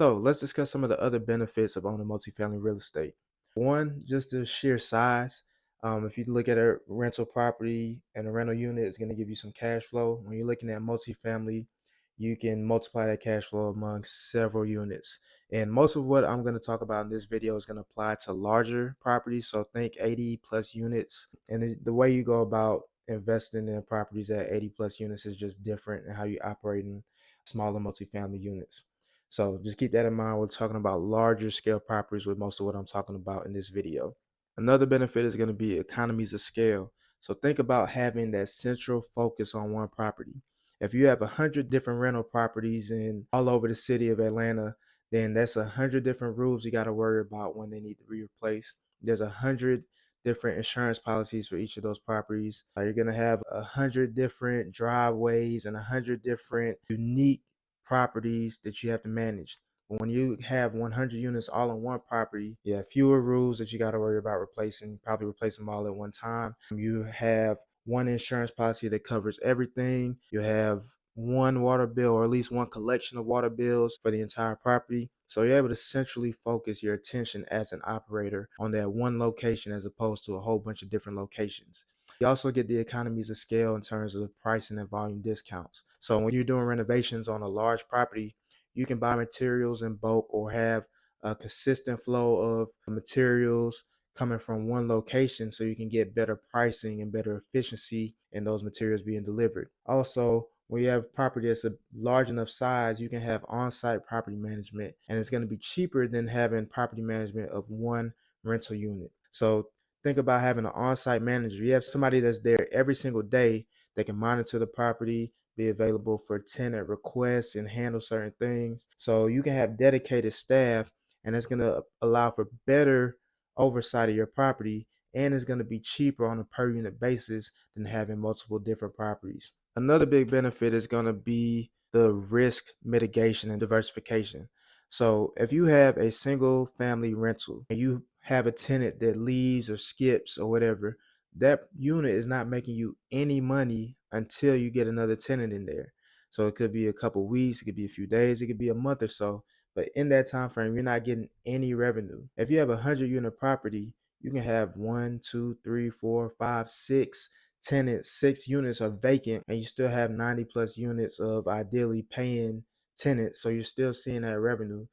So let's discuss some of the other benefits of owning multifamily real estate. One, just the sheer size. If you look at a rental property and a rental unit, it's going to give you some cash flow. When you're looking at multifamily, you can multiply that cash flow among several units. And most of what I'm going to talk about in this video is going to apply to larger properties. So think 80 plus units. And the way you go about investing in properties at 80 plus units is just different in how you operate in smaller multifamily units. So just keep that in mind. We're talking about larger scale properties with most of what I'm talking about in this video. Another benefit is going to be economies of scale. So think about having that central focus on one property. If you have 100 different rental properties in all over the city of Atlanta, then that's 100 different rules you got to worry about when they need to be replaced. There's 100 different insurance policies for each of those properties. You're going to have 100 different driveways and 100 different unique properties that you have to manage. But when you have 100 units all on one property, you have fewer rules that you got to worry about replacing, probably replace them all at one time. You have one insurance policy that covers everything. You have one water bill or at least one collection of water bills for the entire property. So you're able to centrally focus your attention as an operator on that one location as opposed to a whole bunch of different locations. You also get the economies of scale in terms of pricing and volume discounts. So when you're doing renovations on a large property, you can buy materials in bulk or have a consistent flow of materials coming from one location so you can get better pricing and better efficiency in those materials being delivered. Also, when you have property that's a large enough size, you can have on-site property management, and it's going to be cheaper than having property management of one rental unit. So think about having an on-site manager. You have somebody that's there every single day that can monitor the property, be available for tenant requests and handle certain things. So you can have dedicated staff, and it's going to allow for better oversight of your property, and it's going to be cheaper on a per unit basis than having multiple different properties. Another big benefit is going to be the risk mitigation and diversification. So if you have a single family rental and you have a tenant that leaves or skips or whatever, that unit is not making you any money until you get another tenant in there. So it could be a couple weeks, it could be a few days, it could be a month or so. But in that time frame, you're not getting any revenue. If you have a 100 unit property, you can have one, two, three, four, five, six tenants, 6 units are vacant, and you still have 90 plus units of ideally paying tenants. So you're still seeing that revenue.